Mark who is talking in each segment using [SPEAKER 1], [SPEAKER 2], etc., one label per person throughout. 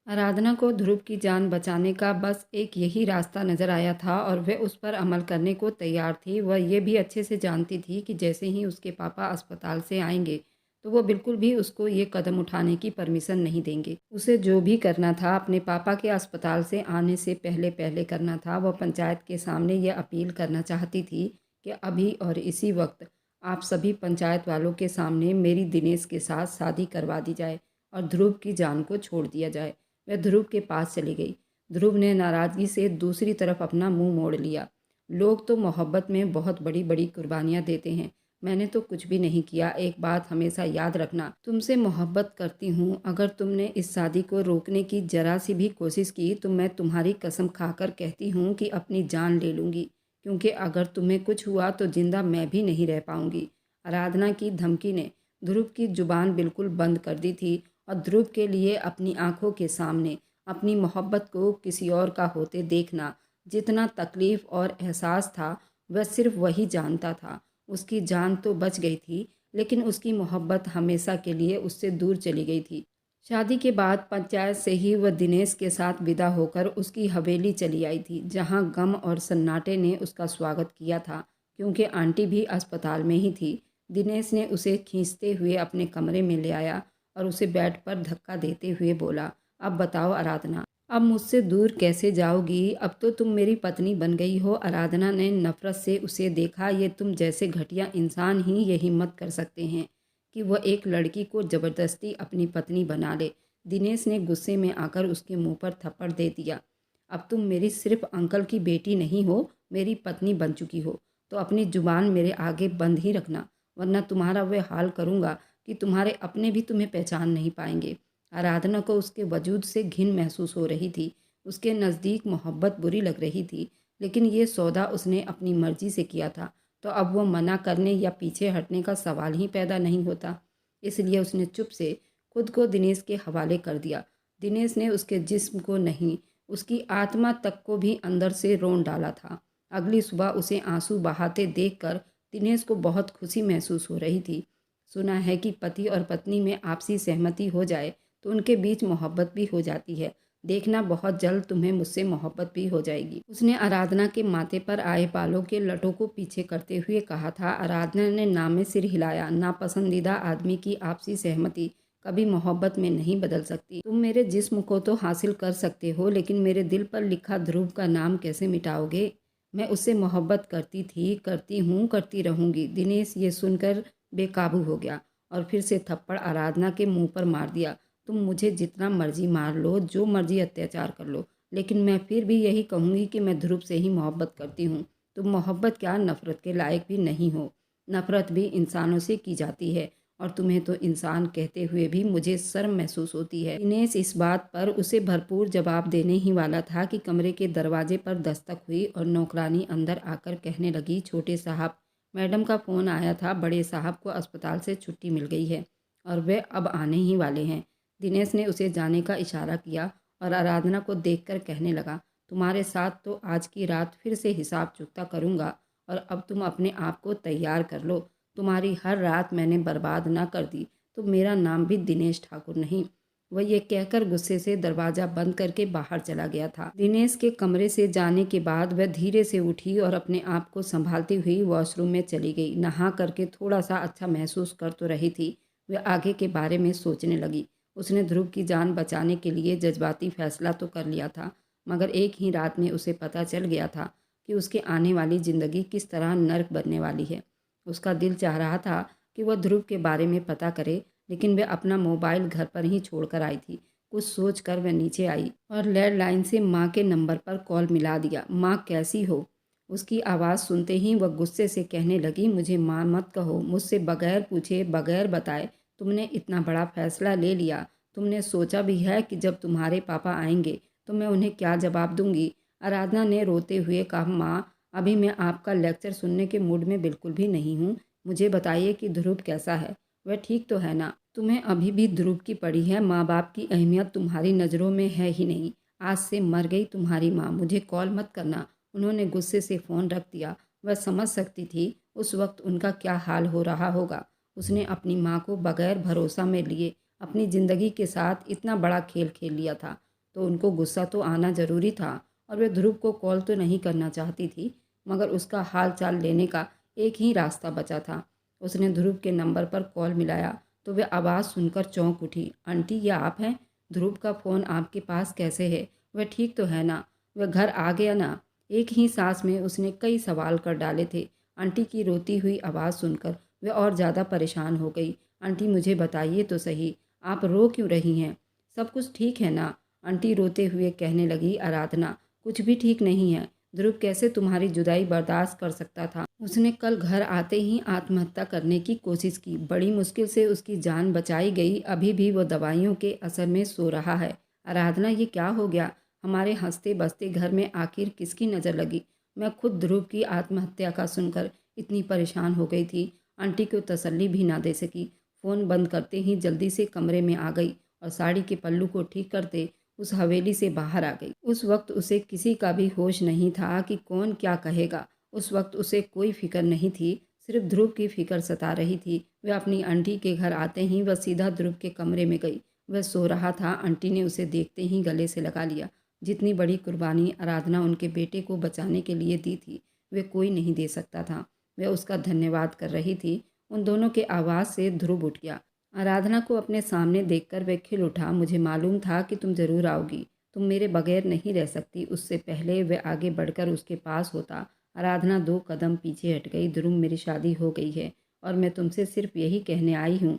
[SPEAKER 1] आराधना को ध्रुव की जान बचाने का बस एक यही रास्ता नज़र आया था और वह उस पर अमल करने को तैयार थी। वह ये भी अच्छे से जानती थी कि जैसे ही उसके पापा अस्पताल से आएंगे तो वो बिल्कुल भी उसको ये कदम उठाने की परमिशन नहीं देंगे। उसे जो भी करना था अपने पापा के अस्पताल से आने से पहले पहले करना था। वह पंचायत के सामने ये अपील करना चाहती थी कि अभी और इसी वक्त आप सभी पंचायत वालों के सामने मेरी दिनेश के साथ शादी करवा दी जाए और ध्रुव की जान को छोड़ दिया जाए। वह ध्रुव के पास चली गई। ध्रुव ने नाराज़गी से दूसरी तरफ अपना मुंह मोड़ लिया। लोग तो मोहब्बत में बहुत बड़ी बड़ी कुर्बानियाँ देते हैं, मैंने तो कुछ भी नहीं किया। एक बात हमेशा याद रखना, तुमसे मोहब्बत करती हूँ। अगर तुमने इस शादी को रोकने की जरा सी भी कोशिश की तो मैं तुम्हारी कसम खाकर कहती हूँ कि अपनी जान ले लूँगी, क्योंकि अगर तुम्हें कुछ हुआ तो जिंदा मैं भी नहीं रह पाऊँगी। आराधना की धमकी ने ध्रुव की जुबान बिल्कुल बंद कर दी थी और ध्रुव के लिए अपनी आंखों के सामने अपनी मोहब्बत को किसी और का होते देखना जितना तकलीफ़ और एहसास था, वह सिर्फ वही जानता था। उसकी जान तो बच गई थी, लेकिन उसकी मोहब्बत हमेशा के लिए उससे दूर चली गई थी। शादी के बाद पंचायत से ही वह दिनेश के साथ विदा होकर उसकी हवेली चली आई थी, जहां गम और सन्नाटे ने उसका स्वागत किया था, क्योंकि आंटी भी अस्पताल में ही थी। दिनेश ने उसे खींचते हुए अपने कमरे में ले आया और उसे बेड पर धक्का देते हुए बोला, अब बताओ आराधना, अब मुझसे दूर कैसे जाओगी? अब तो तुम मेरी पत्नी बन गई हो। आराधना ने नफरत से उसे देखा। ये तुम जैसे घटिया इंसान ही ये हिम्मत कर सकते हैं कि वह एक लड़की को ज़बरदस्ती अपनी पत्नी बना ले। दिनेश ने गुस्से में आकर उसके मुंह पर थप्पड़ दे दिया। अब तुम मेरी सिर्फ अंकल की बेटी नहीं हो, मेरी पत्नी बन चुकी हो, तो अपनी जुबान मेरे आगे बंद ही रखना, वरना तुम्हारा वह हाल करूँगा कि तुम्हारे अपने भी तुम्हें पहचान नहीं पाएंगे। आराधना को उसके वजूद से घिन महसूस हो रही थी। उसके नज़दीक मोहब्बत बुरी लग रही थी, लेकिन ये सौदा उसने अपनी मर्जी से किया था, तो अब वह मना करने या पीछे हटने का सवाल ही पैदा नहीं होता। इसलिए उसने चुप से खुद को दिनेश के हवाले कर दिया। दिनेश ने उसके जिस्म को नहीं, उसकी आत्मा तक को भी अंदर से रोन डाला था। अगली सुबह उसे आंसू बहाते देखकर दिनेश को बहुत खुशी महसूस हो रही थी। सुना है कि पति और पत्नी में आपसी सहमति हो जाए तो उनके बीच मोहब्बत भी हो जाती है। देखना, बहुत जल्द तुम्हें मुझसे मोहब्बत भी हो जाएगी। उसने आराधना के माथे पर आए बालों के लटों को पीछे करते हुए कहा था। आराधना ने नामे सिर हिलाया। नापसंदीदा आदमी की आपसी सहमति कभी मोहब्बत में नहीं बदल सकती। तुम मेरे जिस्म को तो हासिल कर सकते हो, लेकिन मेरे दिल पर लिखा ध्रुव का नाम कैसे मिटाओगे? मैं उससे मोहब्बत करती थी, करती हूँ, करती रहूँगी। दिनेश ये सुनकर बेकाबू हो गया और फिर से थप्पड़ आराधना के मुंह पर मार दिया। तुम मुझे जितना मर्जी मार लो, जो मर्जी अत्याचार कर लो, लेकिन मैं फिर भी यही कहूँगी कि मैं ध्रुव से ही मोहब्बत करती हूँ। तुम मोहब्बत क्या, नफ़रत के लायक भी नहीं हो। नफ़रत भी इंसानों से की जाती है और तुम्हें तो इंसान कहते हुए भी मुझे शर्म महसूस होती है। दिनेश इस बात पर उसे भरपूर जवाब देने ही वाला था कि कमरे के दरवाजे पर दस्तक हुई और नौकरानी अंदर आकर कहने लगी, छोटे साहब, मैडम का फ़ोन आया था। बड़े साहब को अस्पताल से छुट्टी मिल गई है और वे अब आने ही वाले हैं। दिनेश ने उसे जाने का इशारा किया और आराधना को देखकर कहने लगा, तुम्हारे साथ तो आज की रात फिर से हिसाब चुकता करूँगा और अब तुम अपने आप को तैयार कर लो। तुम्हारी हर रात मैंने बर्बाद ना कर दी तो मेरा नाम भी दिनेश ठाकुर नहीं। वह ये कहकर गुस्से से दरवाज़ा बंद करके बाहर चला गया था। दिनेश के कमरे से जाने के बाद वह धीरे से उठी और अपने आप को संभालती हुई वॉशरूम में चली गई। नहा करके थोड़ा सा अच्छा महसूस कर तो रही थी, वह आगे के बारे में सोचने लगी। उसने ध्रुव की जान बचाने के लिए जज्बाती फैसला तो कर लिया था, मगर एक ही रात में उसे पता चल गया था कि उसके आने वाली ज़िंदगी किस तरह नर्क बनने वाली है। उसका दिल चाह रहा था कि वह ध्रुव के बारे में पता करे, लेकिन वह अपना मोबाइल घर पर ही छोड़कर आई थी। कुछ सोच कर वह नीचे आई और लैंडलाइन से माँ के नंबर पर कॉल मिला दिया। माँ, कैसी हो? उसकी आवाज़ सुनते ही वह गुस्से से कहने लगी, मुझे माँ मत कहो। मुझसे बगैर पूछे, बगैर बताए तुमने इतना बड़ा फैसला ले लिया। तुमने सोचा भी है कि जब तुम्हारे पापा आएंगे तो मैं उन्हें क्या जवाब दूंगी? आराधना ने रोते हुए कहा, माँ, अभी मैं आपका लेक्चर सुनने के मूड में बिल्कुल भी नहीं हूँ। मुझे बताइए कि ध्रुव कैसा है? वह ठीक तो है ना? तुम्हें अभी भी ध्रुव की पड़ी है। माँ बाप की अहमियत तुम्हारी नज़रों में है ही नहीं। आज से मर गई तुम्हारी माँ। मुझे कॉल मत करना। उन्होंने गुस्से से फ़ोन रख दिया। वह समझ सकती थी उस वक्त उनका क्या हाल हो रहा होगा। उसने अपनी माँ को बगैर भरोसा में लिए अपनी ज़िंदगी के साथ इतना बड़ा खेल खेल लिया था। तो उनको गुस्सा तो आना ज़रूरी था और वे ध्रुव को कॉल तो नहीं करना चाहती थी, मगर उसका हाल चाल लेने का एक ही रास्ता बचा था। उसने ध्रुव के नंबर पर कॉल मिलाया तो वह आवाज़ सुनकर चौंक उठी। आंटी, ये आप हैं? ध्रुव का फ़ोन आपके पास कैसे है? वह ठीक तो है ना? वह घर आ गया ना? एक ही सांस में उसने कई सवाल कर डाले थे। आंटी की रोती हुई आवाज़ सुनकर वह और ज़्यादा परेशान हो गई। आंटी, मुझे बताइए तो सही, आप रो क्यों रही हैं? सब कुछ ठीक है ना? आंटी रोते हुए कहने लगी। आराधना, कुछ भी ठीक नहीं है। ध्रुव कैसे तुम्हारी जुदाई बर्दाश्त कर सकता था? उसने कल घर आते ही आत्महत्या करने की कोशिश की। बड़ी मुश्किल से उसकी जान बचाई गई। अभी भी वो दवाइयों के असर में सो रहा है। आराधना, ये क्या हो गया? हमारे हंसते बसते घर में आखिर किसकी नज़र लगी? मैं खुद ध्रुव की आत्महत्या का सुनकर इतनी परेशान हो गई थी, आंटी को तसल्ली भी ना दे सकी। फ़ोन बंद करते ही जल्दी से कमरे में आ गई और साड़ी के पल्लू को ठीक करते उस हवेली से बाहर आ गई। उस वक्त उसे किसी का भी होश नहीं था कि कौन क्या कहेगा। उस वक्त उसे कोई फिक्र नहीं थी, सिर्फ ध्रुव की फिक्र सता रही थी। वह अपनी आंटी के घर आते ही वह सीधा ध्रुव के कमरे में गई। वह सो रहा था। आंटी ने उसे देखते ही गले से लगा लिया। जितनी बड़ी कुर्बानी आराधना उनके बेटे को बचाने के लिए दी थी, वे कोई नहीं दे सकता था। वह उसका धन्यवाद कर रही थी। उन दोनों के आवाज़ से ध्रुव उठ गया। आराधना को अपने सामने देखकर वह खिल उठा। मुझे मालूम था कि तुम ज़रूर आओगी। तुम मेरे बगैर नहीं रह सकती। उससे पहले वह आगे बढ़कर उसके पास होता। आराधना 2 कदम पीछे हट गई। ध्रुव, मेरी शादी हो गई है और मैं तुमसे सिर्फ यही कहने आई हूँ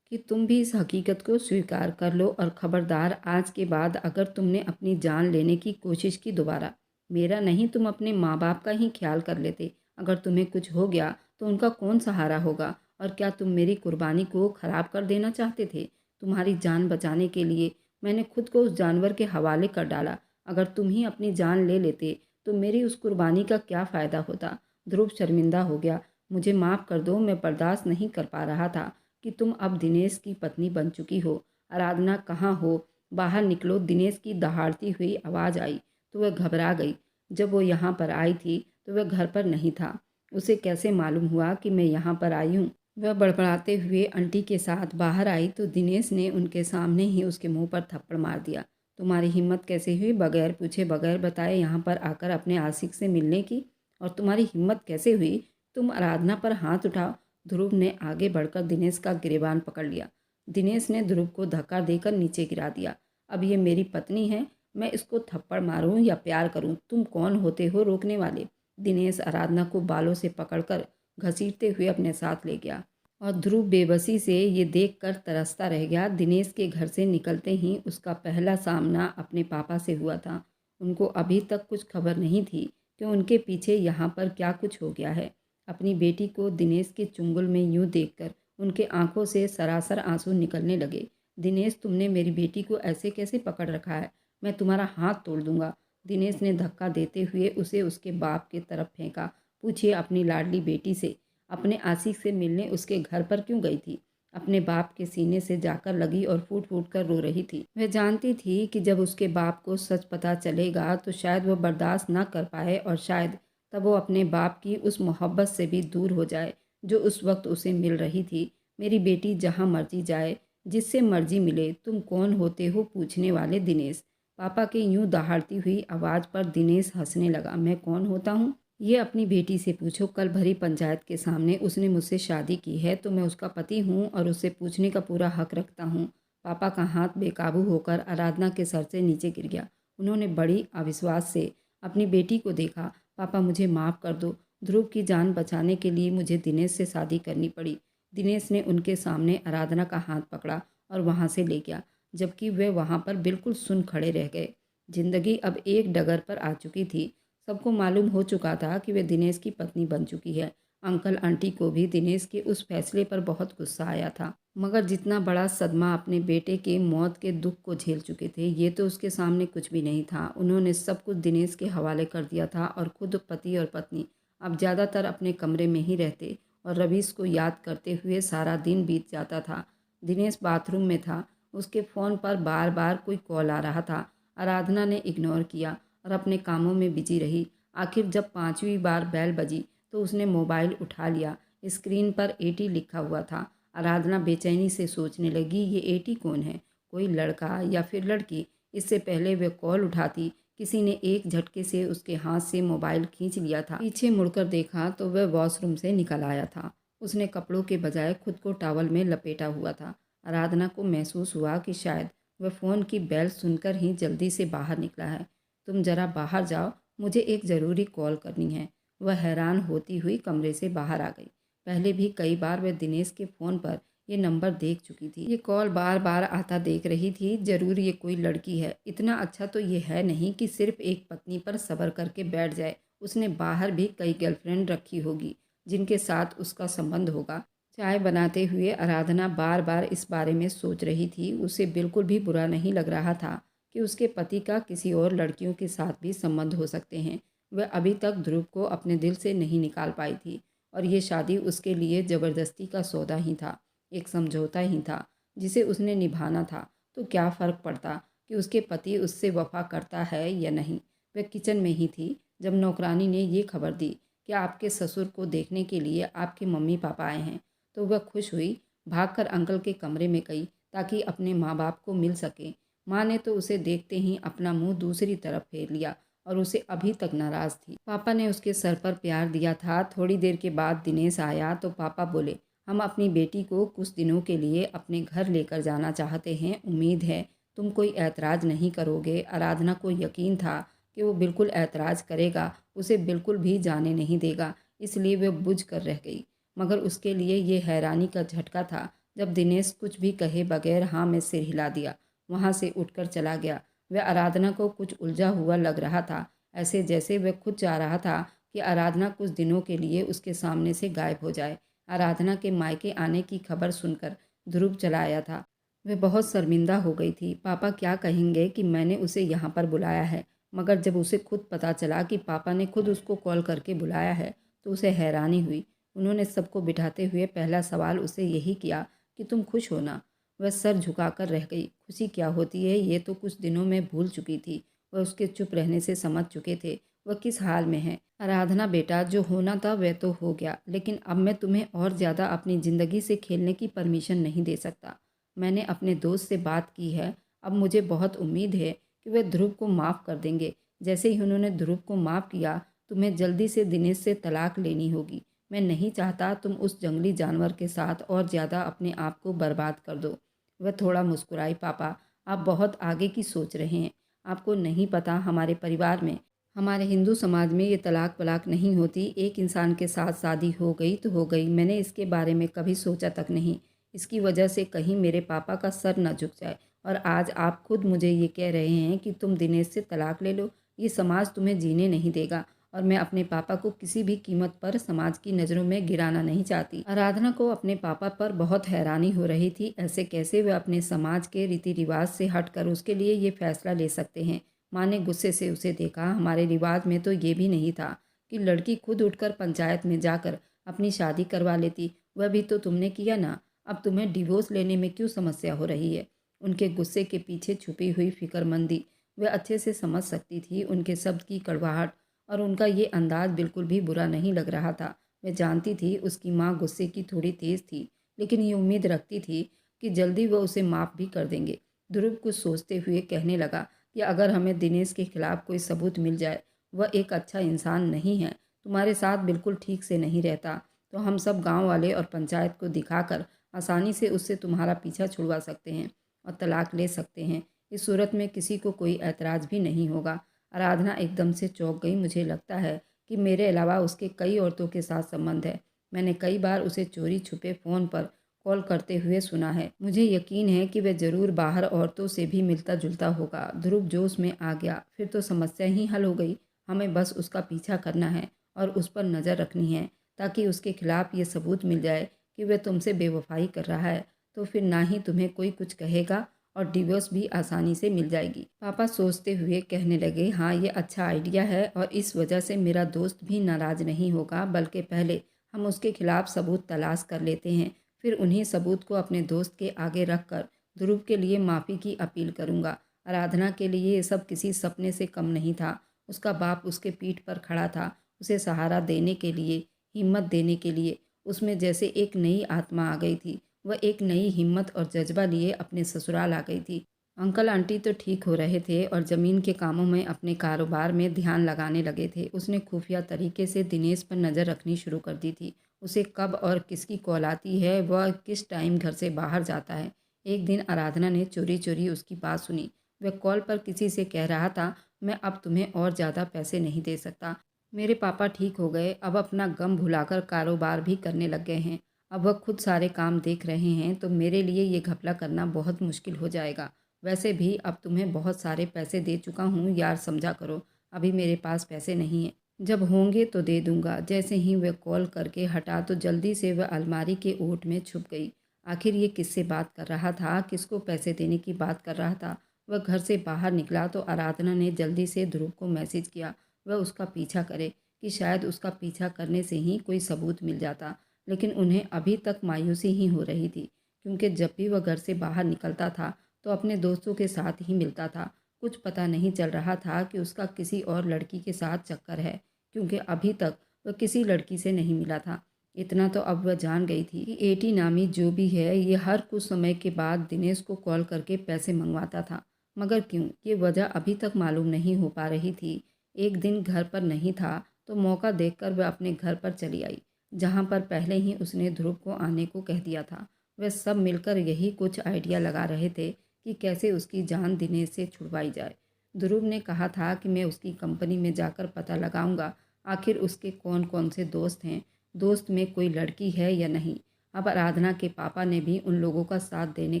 [SPEAKER 1] कि तुम भी इस हकीकत को स्वीकार कर लो और ख़बरदार, आज के बाद अगर तुमने अपनी जान लेने की कोशिश की दोबारा, मेरा नहीं, तुम अपने माँ बाप का ही ख्याल कर लेते। अगर तुम्हें कुछ हो गया तो उनका कौन सहारा होगा? और क्या तुम मेरी कुर्बानी को ख़राब कर देना चाहते थे? तुम्हारी जान बचाने के लिए मैंने खुद को उस जानवर के हवाले कर डाला। अगर तुम ही अपनी जान ले लेते तो मेरी उस कुर्बानी का क्या फ़ायदा होता? ध्रुव शर्मिंदा हो गया। मुझे माफ़ कर दो, मैं बर्दाश्त नहीं कर पा रहा था कि तुम अब दिनेश की पत्नी बन चुकी हो। आराधना, कहाँ हो? बाहर निकलो। दिनेश की दहाड़ती हुई आवाज़ आई तो वह घबरा गई। जब वो यहाँ पर आई थी तो वह घर पर नहीं था। उसे कैसे मालूम हुआ कि मैं यहाँ पर आई हूँ? वह बड़बड़ाते हुए आंटी के साथ बाहर आई तो दिनेश ने उनके सामने ही उसके मुंह पर थप्पड़ मार दिया। तुम्हारी हिम्मत कैसे हुई बगैर पूछे बगैर बताए यहाँ पर आकर अपने आशिक से मिलने की? और तुम्हारी हिम्मत कैसे हुई तुम आराधना पर हाथ उठाओ? ध्रुव ने आगे बढ़कर दिनेश का गिरेबान पकड़ लिया। दिनेश ने ध्रुव को धक्का देकर नीचे गिरा दिया। अब ये मेरी पत्नी है, मैं इसको थप्पड़ मारूं या प्यार करूं? तुम कौन होते हो रोकने वाले? दिनेश आराधना को बालों से पकड़कर घसीटते हुए अपने साथ ले गया और ध्रुव बेबसी से ये देखकर तरसता रह गया। दिनेश के घर से निकलते ही उसका पहला सामना अपने पापा से हुआ था। उनको अभी तक कुछ खबर नहीं थी कि उनके पीछे यहाँ पर क्या कुछ हो गया है। अपनी बेटी को दिनेश के चुंगल में यूं देखकर उनके आंखों से सरासर आंसू निकलने लगे। दिनेश, तुमने मेरी बेटी को ऐसे कैसे पकड़ रखा है? मैं तुम्हारा हाथ तोड़ दूंगा। दिनेश ने धक्का देते हुए उसे उसके बाप की तरफ फेंका। पूछिए अपनी लाडली बेटी से, अपने आशिक से मिलने उसके घर पर क्यों गई थी? अपने बाप के सीने से जाकर लगी और फूट फूट कर रो रही थी। वह जानती थी कि जब उसके बाप को सच पता चलेगा तो शायद वह बर्दाश्त न कर पाए और शायद तब वो अपने बाप की उस मोहब्बत से भी दूर हो जाए जो उस वक्त उसे मिल रही थी। मेरी बेटी जहाँ मर्जी जाए, जिससे मर्जी मिले, तुम कौन होते हो पूछने वाले? दिनेश। पापा के यूं दहाड़ती हुई आवाज़ पर दिनेश हंसने लगा। मैं कौन होता हूँ? ये अपनी बेटी से पूछो। कल भरी पंचायत के सामने उसने मुझसे शादी की है तो मैं उसका पति हूँ और उससे पूछने का पूरा हक रखता हूँ। पापा का हाथ बेकाबू होकर आराधना के सर से नीचे गिर गया। उन्होंने बड़ी अविश्वास से अपनी बेटी को देखा। पापा, मुझे माफ़ कर दो। ध्रुव की जान बचाने के लिए मुझे दिनेश से शादी करनी पड़ी। दिनेश ने उनके सामने आराधना का हाथ पकड़ा और वहाँ से ले गया, जबकि वे वहाँ पर बिल्कुल सुन खड़े रह गए। जिंदगी अब एक डगर पर आ चुकी थी। सबको मालूम हो चुका था कि वे दिनेश की पत्नी बन चुकी है। अंकल आंटी को भी दिनेश के उस फैसले पर बहुत गुस्सा आया था, मगर जितना बड़ा सदमा अपने बेटे के मौत के दुख को झेल चुके थे, ये तो उसके सामने कुछ भी नहीं था। उन्होंने सब कुछ दिनेश के हवाले कर दिया था और खुद पति और पत्नी अब ज़्यादातर अपने कमरे में ही रहते और रवीश को याद करते हुए सारा दिन बीत जाता था। दिनेश बाथरूम में था। उसके फ़ोन पर बार बार कोई कॉल आ रहा था। आराधना ने इग्नोर किया और अपने कामों में बिजी रही। आखिर जब 5वीं बार बेल बजी तो उसने मोबाइल उठा लिया। स्क्रीन पर 80 लिखा हुआ था। आराधना बेचैनी से सोचने लगी, ये 80 कौन है? कोई लड़का या फिर लड़की? इससे पहले वह कॉल उठाती, किसी ने एक झटके से उसके हाथ से मोबाइल खींच लिया था। पीछे मुड़कर देखा तो वह वॉशरूम से निकल आया था। उसने कपड़ों के बजाय खुद को टॉवल में लपेटा हुआ था। आराधना को महसूस हुआ कि शायद वह फ़ोन की बेल सुनकर ही जल्दी से बाहर निकला है। तुम ज़रा बाहर जाओ, मुझे एक ज़रूरी कॉल करनी है। वह हैरान होती हुई कमरे से बाहर आ गई। पहले भी कई बार वह दिनेश के फ़ोन पर ये नंबर देख चुकी थी। ये कॉल बार बार आता देख रही थी। ज़रूर ये कोई लड़की है। इतना अच्छा तो ये है नहीं कि सिर्फ एक पत्नी पर सब्र करके बैठ जाए। उसने बाहर भी कई गर्लफ्रेंड रखी होगी जिनके साथ उसका संबंध होगा। चाय बनाते हुए आराधना बार बार इस बारे में सोच रही थी। उसे बिल्कुल भी बुरा नहीं लग रहा था कि उसके पति का किसी और लड़कियों के साथ भी संबंध हो सकते हैं। वह अभी तक ध्रुव को अपने दिल से नहीं निकाल पाई थी और ये शादी उसके लिए ज़बरदस्ती का सौदा ही था, एक समझौता ही था जिसे उसने निभाना था। तो क्या फ़र्क पड़ता कि उसके पति उससे वफा करता है या नहीं। वह किचन में ही थी जब नौकरानी ने ये खबर दी कि आपके ससुर को देखने के लिए आपके मम्मी पापा आए हैं। तो वह खुश हुई, भागकर अंकल के कमरे में गई ताकि अपने माँ बाप को मिल सके। माँ ने तो उसे देखते ही अपना मुंह दूसरी तरफ फेर लिया और उसे अभी तक नाराज़ थी। पापा ने उसके सर पर प्यार दिया था। थोड़ी देर के बाद दिनेश आया तो पापा बोले, हम अपनी बेटी को कुछ दिनों के लिए अपने घर लेकर जाना चाहते हैं। उम्मीद है तुम कोई ऐतराज़ नहीं करोगे। आराधना को यकीन था कि वो बिल्कुल ऐतराज़ करेगा, उसे बिल्कुल भी जाने नहीं देगा, इसलिए वह बुझ कर रह गई। मगर उसके लिए ये हैरानी का झटका था जब दिनेश कुछ भी कहे बगैर हाँ में सिर हिला दिया, वहाँ से उठकर चला गया। वह आराधना को कुछ उलझा हुआ लग रहा था, ऐसे जैसे वह खुद चाह रहा था कि आराधना कुछ दिनों के लिए उसके सामने से गायब हो जाए। आराधना के मायके आने की खबर सुनकर ध्रुव चला आया था। वह बहुत शर्मिंदा हो गई थी। पापा क्या कहेंगे कि मैंने उसे यहाँ पर बुलाया है। मगर जब उसे खुद पता चला कि पापा ने खुद उसको कॉल करके बुलाया है तो उसे हैरानी हुई। उन्होंने सबको बिठाते हुए पहला सवाल उसे यही किया कि तुम खुश हो ना। वह सर झुकाकर रह गई। खुशी क्या होती है ये तो कुछ दिनों में भूल चुकी थी। वह उसके चुप रहने से समझ चुके थे वह किस हाल में है। आराधना बेटा, जो होना था वह तो हो गया, लेकिन अब मैं तुम्हें और ज़्यादा अपनी ज़िंदगी से खेलने की परमिशन नहीं दे सकता। मैंने अपने दोस्त से बात की है। अब मुझे बहुत उम्मीद है कि वे ध्रुव को माफ़ कर देंगे। जैसे ही उन्होंने ध्रुव को माफ़ किया, तुम्हें जल्दी से दिनेश से तलाक लेनी होगी। मैं नहीं चाहता तुम उस जंगली जानवर के साथ और ज़्यादा अपने आप को बर्बाद कर दो। वह थोड़ा मुस्कुराई। पापा, आप बहुत आगे की सोच रहे हैं। आपको नहीं पता, हमारे परिवार में, हमारे हिंदू समाज में ये तलाक वलाक नहीं होती। एक इंसान के साथ शादी हो गई तो हो गई। मैंने इसके बारे में कभी सोचा तक नहीं। इसकी वजह से कहीं मेरे पापा का सर न झुक जाए। और आज आप खुद मुझे ये कह रहे हैं कि तुम दिनेश से तलाक ले लो। ये समाज तुम्हें जीने नहीं देगा और मैं अपने पापा को किसी भी कीमत पर समाज की नज़रों में गिराना नहीं चाहती। आराधना को अपने पापा पर बहुत हैरानी हो रही थी। ऐसे कैसे वे अपने समाज के रीति रिवाज से हटकर उसके लिए ये फैसला ले सकते हैं। माँ ने गुस्से से उसे देखा। हमारे रिवाज में तो ये भी नहीं था कि लड़की खुद उठकर पंचायत में जाकर अपनी शादी करवा लेती। वह भी तो तुमने किया ना। अब तुम्हें डिवोर्स लेने में क्यों समस्या हो रही है। उनके गुस्से के पीछे छुपी हुई फिक्रमंदी वह अच्छे से समझ सकती थी। उनके शब्द की कड़वाहट और उनका ये अंदाज बिल्कुल भी बुरा नहीं लग रहा था। वह जानती थी उसकी माँ गुस्से की थोड़ी तेज़ थी, लेकिन ये उम्मीद रखती थी कि जल्दी वह उसे माफ़ भी कर देंगे। ध्रुव कुछ सोचते हुए कहने लगा कि अगर हमें दिनेश के खिलाफ कोई सबूत मिल जाए, वह एक अच्छा इंसान नहीं है, तुम्हारे साथ बिल्कुल ठीक से नहीं रहता, तो हम सब गांव वाले और पंचायत को दिखाकर आसानी से उससे तुम्हारा पीछा छुड़वा सकते हैं और तलाक ले सकते हैं। इस सूरत में किसी को कोई ऐतराज़ भी नहीं होगा। आराधना एकदम से चौंक गई। मुझे लगता है कि मेरे अलावा उसके कई औरतों के साथ संबंध है। मैंने कई बार उसे चोरी छुपे फ़ोन पर कॉल करते हुए सुना है। मुझे यकीन है कि वह ज़रूर बाहर औरतों से भी मिलता जुलता होगा। ध्रुव जोश में आ गया। फिर तो समस्या ही हल हो गई। हमें बस उसका पीछा करना है और उस पर नज़र रखनी है ताकि उसके खिलाफ ये सबूत मिल जाए कि वह तुमसे बेवफाई कर रहा है। तो फिर ना ही तुम्हें कोई कुछ कहेगा और डिवोर्स भी आसानी से मिल जाएगी। पापा सोचते हुए कहने लगे, हाँ ये अच्छा आइडिया है और इस वजह से मेरा दोस्त भी नाराज़ नहीं होगा, बल्कि पहले हम उसके खिलाफ सबूत तलाश कर लेते हैं, फिर उन्हीं सबूत को अपने दोस्त के आगे रख कर ध्रुव के लिए माफ़ी की अपील करूँगा। आराधना के लिए ये सब किसी सपने से कम नहीं था। उसका बाप उसके पीठ पर खड़ा था, उसे सहारा देने के लिए, हिम्मत देने के लिए। उसमें जैसे एक नई आत्मा आ गई थी। वह एक नई हिम्मत और जज्बा लिए अपने ससुराल आ गई थी। अंकल आंटी तो ठीक हो रहे थे और ज़मीन के कामों में अपने कारोबार में ध्यान लगाने लगे थे। उसने खुफिया तरीके से दिनेश पर नज़र रखनी शुरू कर दी थी। उसे कब और किसकी कॉल आती है, वह किस टाइम घर से बाहर जाता है। एक दिन आराधना ने चोरी चोरी उसकी बात सुनी। वह कॉल पर किसी से कह रहा था, मैं अब तुम्हें और ज़्यादा पैसे नहीं दे सकता। मेरे पापा ठीक हो गए, अब अपना गम भुलाकर कारोबार भी करने लग गए हैं। अब वह खुद सारे काम देख रहे हैं, तो मेरे लिए ये घपला करना बहुत मुश्किल हो जाएगा। वैसे भी अब तुम्हें बहुत सारे पैसे दे चुका हूँ यार, समझा करो। अभी मेरे पास पैसे नहीं हैं, जब होंगे तो दे दूंगा। जैसे ही वह कॉल करके हटा तो जल्दी से वह अलमारी के ओट में छुप गई। आखिर ये किससे बात कर रहा था, किसको पैसे देने की बात कर रहा था। वह घर से बाहर निकला तो आराधना ने जल्दी से ध्रुव को मैसेज किया वह उसका पीछा करे, कि शायद उसका पीछा करने से ही कोई सबूत मिल जाता। लेकिन उन्हें अभी तक मायूसी ही हो रही थी, क्योंकि जब भी वह घर से बाहर निकलता था तो अपने दोस्तों के साथ ही मिलता था। कुछ पता नहीं चल रहा था कि उसका किसी और लड़की के साथ चक्कर है, क्योंकि अभी तक वह किसी लड़की से नहीं मिला था। इतना तो अब वह जान गई थी कि एटी नामी जो भी है, ये हर कुछ समय के बाद दिनेश को कॉल करके पैसे मंगवाता था। मगर क्यों, ये वजह अभी तक मालूम नहीं हो पा रही थी। एक दिन घर पर नहीं था तो मौका देखकर वह अपने घर पर चली आई, जहाँ पर पहले ही उसने ध्रुव को आने को कह दिया था। वे सब मिलकर यही कुछ आइडिया लगा रहे थे कि कैसे उसकी जान दिनेश से छुड़वाई जाए। ध्रुव ने कहा था कि मैं उसकी कंपनी में जाकर पता लगाऊंगा आखिर उसके कौन कौन से दोस्त हैं, दोस्त में कोई लड़की है या नहीं। अब आराधना के पापा ने भी उन लोगों का साथ देने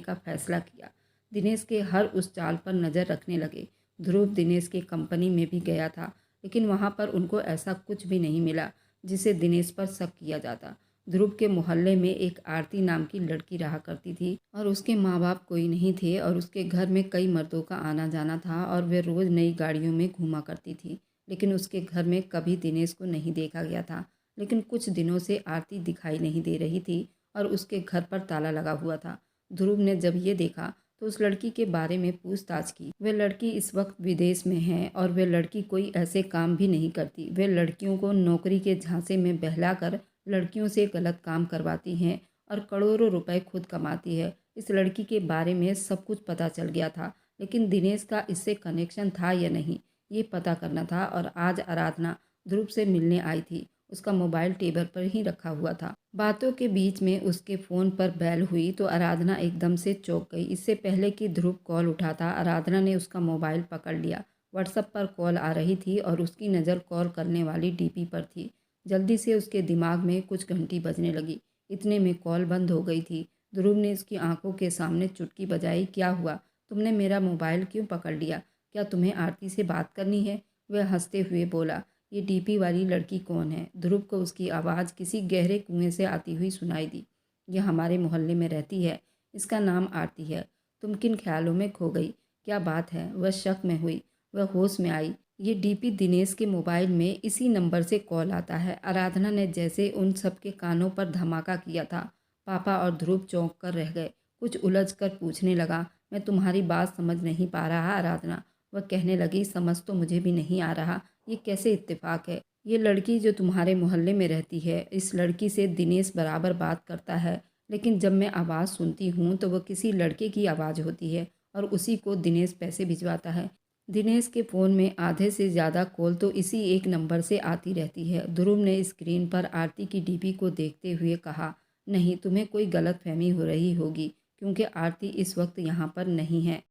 [SPEAKER 1] का फैसला किया। दिनेश के हर उस चाल पर नज़र रखने लगे। ध्रुव दिनेश की कंपनी में भी गया था, लेकिन वहाँ पर उनको ऐसा कुछ भी नहीं मिला जिसे दिनेश पर शक किया जाता। ध्रुव के मोहल्ले में एक आरती नाम की लड़की रहा करती थी और उसके माँ बाप कोई नहीं थे और उसके घर में कई मर्दों का आना जाना था और वे रोज़ नई गाड़ियों में घूमा करती थी। लेकिन उसके घर में कभी दिनेश को नहीं देखा गया था। लेकिन कुछ दिनों से आरती दिखाई नहीं दे रही थी और उसके घर पर ताला लगा हुआ था। ध्रुव ने जब ये देखा तो उस लड़की के बारे में पूछताछ की। वह लड़की इस वक्त विदेश में है और वह लड़की कोई ऐसे काम भी नहीं करती। वे लड़कियों को नौकरी के झांसे में बहलाकर लड़कियों से गलत काम करवाती हैं और करोड़ों रुपए खुद कमाती है। इस लड़की के बारे में सब कुछ पता चल गया था, लेकिन दिनेश का इससे कनेक्शन था या नहीं, ये पता करना था। और आज आराधना ध्रुव से मिलने आई थी। उसका मोबाइल टेबल पर ही रखा हुआ था। बातों के बीच में उसके फ़ोन पर बेल हुई तो आराधना एकदम से चौंक गई। इससे पहले कि ध्रुव कॉल उठाता, आराधना ने उसका मोबाइल पकड़ लिया। व्हाट्सएप पर कॉल आ रही थी और उसकी नज़र कॉल करने वाली डीपी पर थी। जल्दी से उसके दिमाग में कुछ घंटी बजने लगी। इतने में कॉल बंद हो गई थी। ध्रुव ने उसकी आंखों के सामने चुटकी बजाई। क्या हुआ, तुमने मेरा मोबाइल क्यों पकड़ लिया? क्या तुम्हें आरती से बात करनी है? वह हंसते हुए बोला। ये डीपी वाली लड़की कौन है? ध्रुव को उसकी आवाज़ किसी गहरे कुएं से आती हुई सुनाई दी। यह हमारे मोहल्ले में रहती है, इसका नाम आरती है। तुम किन ख्यालों में खो गई? क्या बात है? वह शक में हुई। वह होश में आई। ये डीपी दिनेश के मोबाइल में इसी नंबर से कॉल आता है। आराधना ने जैसे उन सबके कानों पर धमाका किया था। पापा और ध्रुव चौंक कर रह गए। कुछ उलझ कर पूछने लगा, मैं तुम्हारी बात समझ नहीं पा रहा आराधना। वह कहने लगी, समझ तो मुझे भी नहीं आ रहा, ये कैसे इत्तेफाक है? ये लड़की जो तुम्हारे मोहल्ले में रहती है, इस लड़की से दिनेश बराबर बात करता है, लेकिन जब मैं आवाज़ सुनती हूँ तो वह किसी लड़के की आवाज़ होती है और उसी को दिनेश पैसे भिजवाता है। दिनेश के फ़ोन में आधे से ज़्यादा कॉल तो इसी एक नंबर से आती रहती है। ध्रुव ने स्क्रीन पर आरती की डीपी को देखते हुए कहा, नहीं, तुम्हें कोई गलतफहमी हो रही होगी, क्योंकि आरती इस वक्त यहाँ पर नहीं है,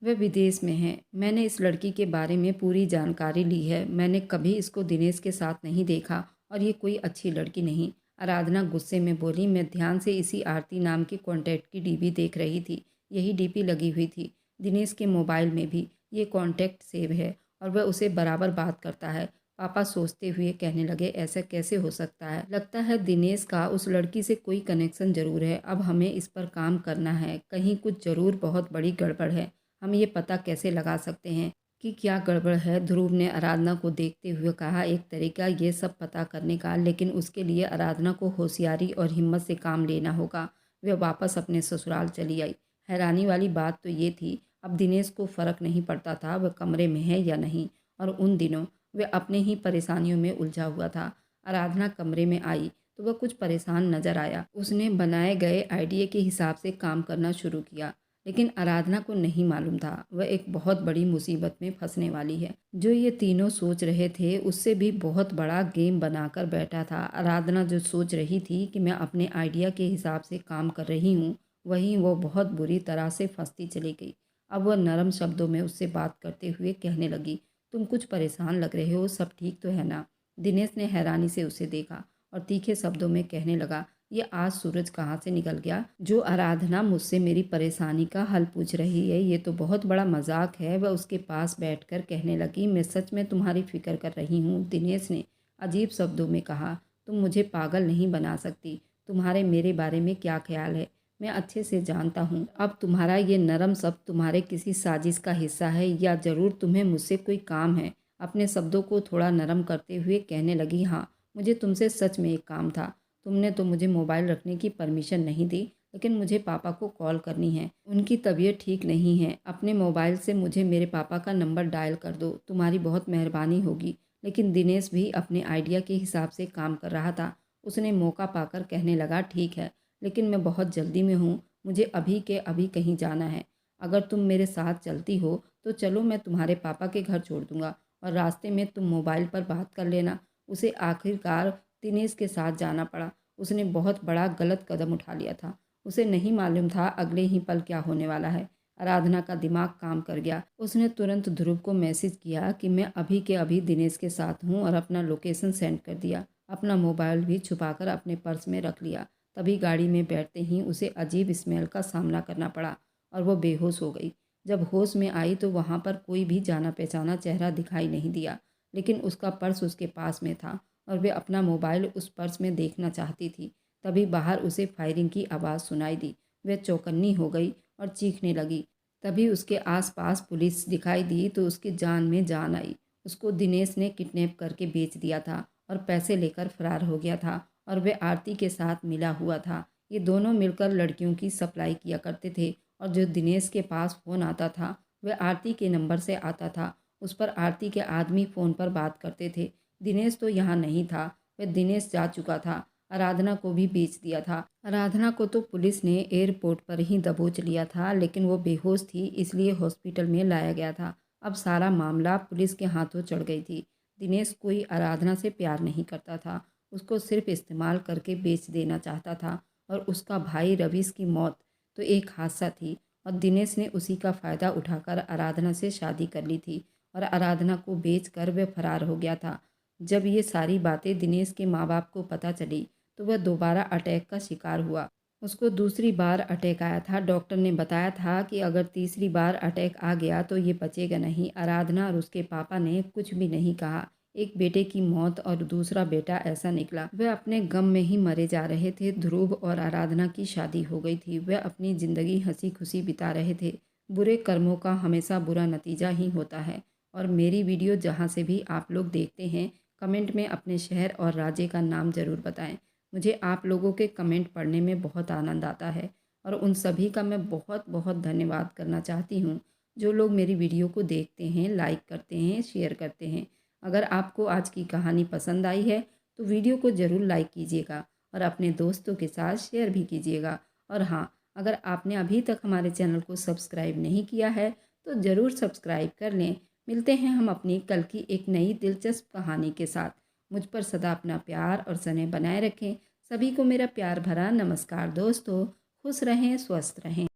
[SPEAKER 1] वह विदेश में है। मैंने इस लड़की के बारे में पूरी जानकारी ली है। मैंने कभी इसको दिनेश के साथ नहीं देखा और ये कोई अच्छी लड़की नहीं। आराधना गुस्से में बोली। मैं ध्यान से इसी आरती नाम की कॉन्टैक्ट की डीपी देख रही थी। यही डीपी लगी हुई थी। दिनेश के मोबाइल में भी ये कॉन्टैक्ट सेव है और वह उसे बराबर बात करता है। पापा सोचते हुए कहने लगे, ऐसा कैसे हो सकता है? लगता है दिनेश का उस लड़की से कोई कनेक्शन ज़रूर है। अब हमें इस पर काम करना है। कहीं कुछ ज़रूर बहुत बड़ी गड़बड़ है। हम ये पता कैसे लगा सकते हैं कि क्या गड़बड़ है? ध्रुव ने आराधना को देखते हुए कहा। एक तरीका ये सब पता करने का, लेकिन उसके लिए आराधना को होशियारी और हिम्मत से काम लेना होगा। वह वापस अपने ससुराल चली आई। हैरानी वाली बात तो ये थी, अब दिनेश को फ़र्क नहीं पड़ता था वह कमरे में है या नहीं, और उन दिनों वह अपने ही परेशानियों में उलझा हुआ था। आराधना कमरे में आई तो वह कुछ परेशान नजर आया। उसने बनाए गए आइडिया के हिसाब से काम करना शुरू किया। लेकिन आराधना को नहीं मालूम था वह एक बहुत बड़ी मुसीबत में फंसने वाली है। जो ये तीनों सोच रहे थे उससे भी बहुत बड़ा गेम बनाकर बैठा था। आराधना जो सोच रही थी कि मैं अपने आइडिया के हिसाब से काम कर रही हूँ, वहीं वो बहुत बुरी तरह से फंसती चली गई। अब वह नरम शब्दों में उससे बात करते हुए कहने लगी, तुम कुछ परेशान लग रहे हो, सब ठीक तो है ना? दिनेश ने हैरानी से उसे देखा और तीखे शब्दों में कहने लगा, ये आज सूरज कहाँ से निकल गया? जो आराधना मुझसे मेरी परेशानी का हल पूछ रही है, ये तो बहुत बड़ा मजाक है। वह उसके पास बैठकर कहने लगी, मैं सच में तुम्हारी फिक्र कर रही हूँ। दिनेश ने अजीब शब्दों में कहा, तुम मुझे पागल नहीं बना सकती। तुम्हारे मेरे बारे में क्या ख्याल है मैं अच्छे से जानता हूँ। अब तुम्हारा ये नरम शब्द तुम्हारे किसी साजिश का हिस्सा है या ज़रूर तुम्हें मुझसे कोई काम है? अपने शब्दों को थोड़ा नरम करते हुए कहने लगी, हाँ, मुझे तुमसे सच में एक काम था। तुमने तो मुझे मोबाइल रखने की परमिशन नहीं दी, लेकिन मुझे पापा को कॉल करनी है। उनकी तबीयत ठीक नहीं है। अपने मोबाइल से मुझे मेरे पापा का नंबर डायल कर दो, तुम्हारी बहुत मेहरबानी होगी। लेकिन दिनेश भी अपने आइडिया के हिसाब से काम कर रहा था। उसने मौका पाकर कहने लगा, ठीक है, लेकिन मैं बहुत जल्दी में हूँ, मुझे अभी के अभी कहीं जाना है। अगर तुम मेरे साथ चलती हो तो चलो, मैं तुम्हारे पापा के घर छोड़ दूंगा और रास्ते में तुम मोबाइल पर बात कर लेना। उसे आखिरकार दिनेश के साथ जाना पड़ा। उसने बहुत बड़ा गलत कदम उठा लिया था। उसे नहीं मालूम था अगले ही पल क्या होने वाला है। आराधना का दिमाग काम कर गया। उसने तुरंत ध्रुव को मैसेज किया कि मैं अभी के अभी दिनेश के साथ हूँ और अपना लोकेशन सेंड कर दिया। अपना मोबाइल भी छुपाकर अपने पर्स में रख लिया। तभी गाड़ी में बैठते ही उसे अजीब स्मेल का सामना करना पड़ा और वो बेहोश हो गई। जब होश में आई तो वहाँ पर कोई भी जाना पहचाना चेहरा दिखाई नहीं दिया, लेकिन उसका पर्स उसके पास में था और वे अपना मोबाइल उस पर्स में देखना चाहती थी। तभी बाहर उसे फायरिंग की आवाज़ सुनाई दी। वह चौकन्नी हो गई और चीखने लगी। तभी उसके आसपास पुलिस दिखाई दी तो उसकी जान में जान आई। उसको दिनेश ने किडनैप करके बेच दिया था और पैसे लेकर फरार हो गया था और वह आरती के साथ मिला हुआ था। ये दोनों मिलकर लड़कियों की सप्लाई किया करते थे और जो दिनेश के पास फ़ोन आता था वह आरती के नंबर से आता था। उस पर आरती के आदमी फ़ोन पर बात करते थे। दिनेश तो यहाँ नहीं था, वह दिनेश जा चुका था। आराधना को भी बेच दिया था। आराधना को तो पुलिस ने एयरपोर्ट पर ही दबोच लिया था, लेकिन वो बेहोश थी, इसलिए हॉस्पिटल में लाया गया था। अब सारा मामला पुलिस के हाथों चढ़ गई थी। दिनेश कोई आराधना से प्यार नहीं करता था, उसको सिर्फ इस्तेमाल करके बेच देना चाहता था। और उसका भाई रवीश की मौत तो एक हादसा थी और दिनेश ने उसी का फ़ायदा उठाकर आराधना से शादी कर ली थी और आराधना को बेचकर वह फरार हो गया था। जब ये सारी बातें दिनेश के माँ बाप को पता चली तो वह दोबारा अटैक का शिकार हुआ। उसको दूसरी बार अटैक आया था। डॉक्टर ने बताया था कि अगर तीसरी बार अटैक आ गया तो ये बचेगा नहीं। आराधना और उसके पापा ने कुछ भी नहीं कहा। एक बेटे की मौत और दूसरा बेटा ऐसा निकला। वह अपने गम में ही मरे जा रहे थे। ध्रुव और आराधना की शादी हो गई थी। वह अपनी ज़िंदगी हंसी खुशी बिता रहे थे। बुरे कर्मों का हमेशा बुरा नतीजा ही होता है। और मेरी वीडियो जहाँ से भी आप लोग देखते हैं, कमेंट में अपने शहर और राज्य का नाम ज़रूर बताएं। मुझे आप लोगों के कमेंट पढ़ने में बहुत आनंद आता है और उन सभी का मैं बहुत बहुत धन्यवाद करना चाहती हूँ जो लोग मेरी वीडियो को देखते हैं, लाइक करते हैं, शेयर करते हैं। अगर आपको आज की कहानी पसंद आई है तो वीडियो को ज़रूर लाइक कीजिएगा और अपने दोस्तों के साथ शेयर भी कीजिएगा। और हाँ, अगर आपने अभी तक हमारे चैनल को सब्सक्राइब नहीं किया है तो ज़रूर सब्सक्राइब कर लें। मिलते हैं हम अपनी कल की एक नई दिलचस्प कहानी के साथ। मुझ पर सदा अपना प्यार और स्नेह बनाए रखें। सभी को मेरा प्यार भरा नमस्कार दोस्तों। खुश रहें, स्वस्थ रहें।